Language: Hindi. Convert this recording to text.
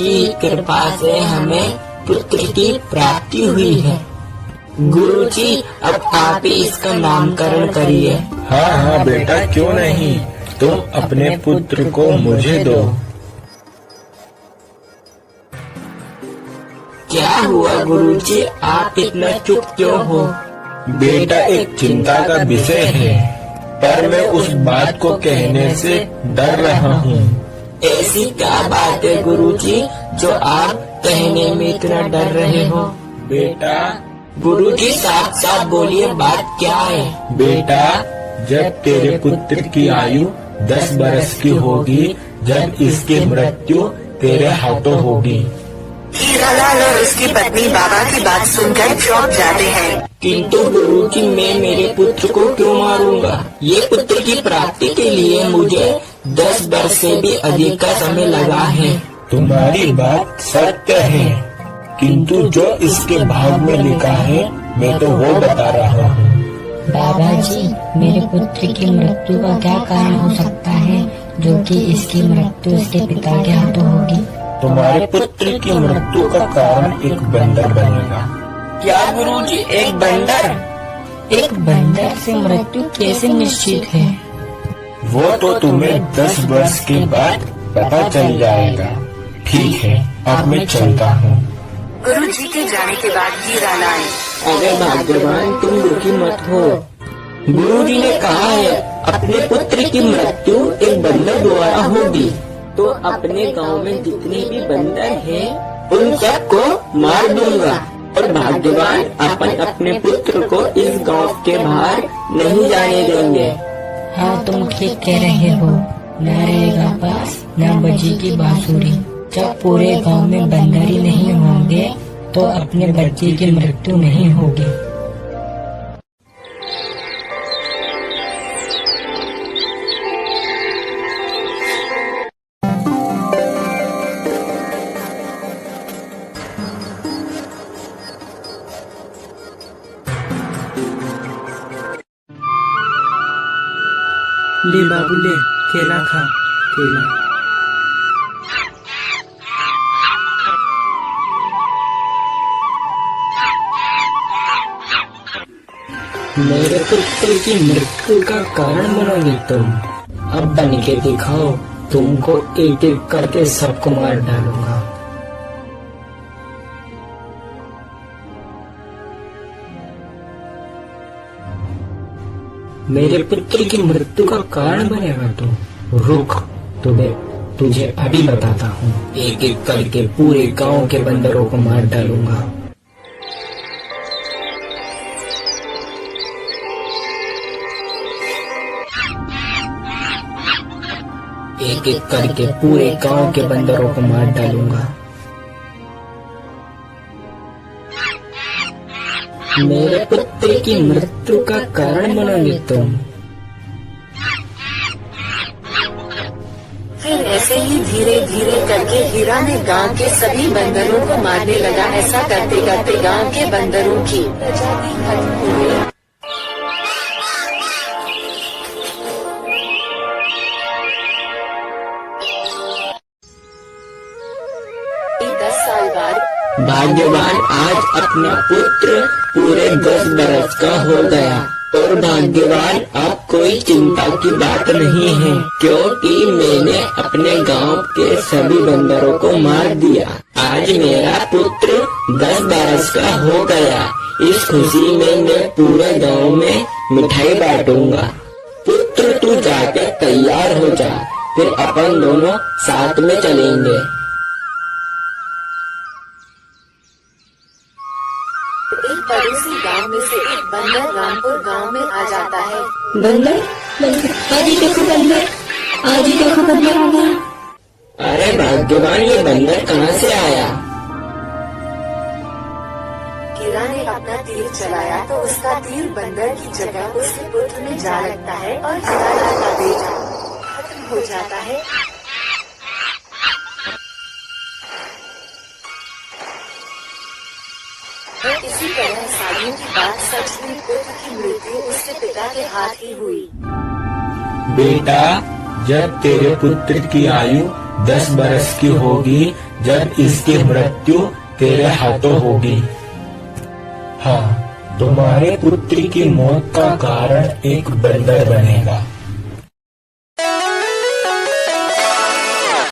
की कृपा से हमें पुत्र की प्राप्ति हुई है। गुरुजी, अब आप ही इसका नामकरण करिए। हाँ हाँ बेटा, क्यों नहीं, तुम अपने पुत्र को मुझे दो। क्या हुआ गुरुजी, आप इतना चुप क्यों हो? बेटा, एक चिंता का विषय है, पर मैं उस बात को कहने से डर रहा हूँ। ऐसी क्या बात है गुरुजी जो आप कहने में इतना डर रहे हो? बेटा, गुरुजी साफ साफ बोलिए, बात क्या है? बेटा, जब तेरे पुत्र की आयु 10 बरस की होगी, जब इसकी मृत्यु तेरे हाथों होगी। हीरालाल और उसकी पत्नी बाबा की बात सुनकर चौंक जाते हैं। किंतु गुरुजी, मैं मेरे पुत्र को क्यों मारूंगा? ये पुत्र की प्राप्ति के लिए मुझे 10 वर्ष से भी अधिक का समय लगा है। तुम्हारी बात सत्य है, किंतु जो इसके भाग में लिखा है मैं तो वो बता रहा हूँ। बाबा जी, मेरे पुत्र की मृत्यु का क्या कारण हो सकता है जो कि इसकी मृत्यु इसके पिता के हाथों होगी? तुम्हारे पुत्र की मृत्यु का कारण एक बंदर बनेगा। क्या गुरुजी, एक बंदर? एक बंदर से मृत्यु कैसे निश्चित है? वो तो तुम्हें 10 वर्ष के बाद पता चल जाएगा। ठीक है, अब मैं चलता हूँ। गुरुजी के जाने के बाद हीरालाल, अरे भाग्यवान, तुम दुखी मत हो। गुरुजी ने कहा है अपने पुत्र की मृत्यु एक बंदर द्वारा होगी, तो अपने गांव में जितने भी बंदर हैं उन सबको मार दूंगा। और भाग्यवान, अपन अपने पुत्र को इस गांव के बाहर नहीं जाने देंगे। हाँ, तुम ठीक कह रहे हो। न रहेगा बांस, न बजेगी बांसुरी। जब पूरे गांव में बंदर ही नहीं होंगे तो अपने बच्चे की मृत्यु नहीं होगी। ले बाबू ले, केला खा, केला। मेरे पुत्र की मृत्यु का कारण बनोगे तुम। अब बन के दिखाओ, तुमको एक एक करके सबको मार डालूंगा। मेरे पुत्र की मृत्यु का कारण बनेगा तुम। रुक, तुझे अभी बताता हूँ। एक एक करके पूरे गांव के बंदरों को मार डालूंगा। एक एक करके पूरे गांव के बंदरों को मार डालूंगा। मेरे पुत्र की मृत्यु का कारण बनोगे तुम। फिर ऐसे ही धीरे धीरे करके हीरा ने गांव के सभी बंदरों को मारने लगा। ऐसा करते करते गांव के बंदरों की प्रजाति खत्म हो गई। 10 साल बाद भाग्यवान, आज अपना पुत्र पूरे 10 बरस का हो गया। और भाग्यवान, अब कोई चिंता की बात नहीं है, क्योंकि मैंने अपने गांव के सभी बंदरों को मार दिया। आज मेरा पुत्र 10 बरस का हो गया। इस खुशी में मैं पूरे गांव में मिठाई बांटूंगा। पुत्र, तू जाकर तैयार हो जा, फिर अपन दोनों साथ में चलेंगे। एक पड़ोसी गांव में से एक बंदर रामपुर गांव में आ जाता है। बंदर, आज ही देखो बंदर, आज ही देखो बंदर आ गया। अरे भाग्यवान, ये बंदर कहाँ से आया? हीरा ने अपना तीर चलाया तो उसका तीर बंदर की जगह उसके पुत्र में जा लगता है और हीरालाल का बेटा खत्म हो जाता है। इसी तरह सालों की बात सच हुई। पुत्र की मृत्यु उसके पिता के हाथ ही हुई। बेटा, जब तेरे पुत्र की आयु 10 बरस की होगी, जब इसकी मृत्यु तेरे हाथों होगी। हाँ, तुम्हारे पुत्र की मौत का कारण एक बंदर बनेगा।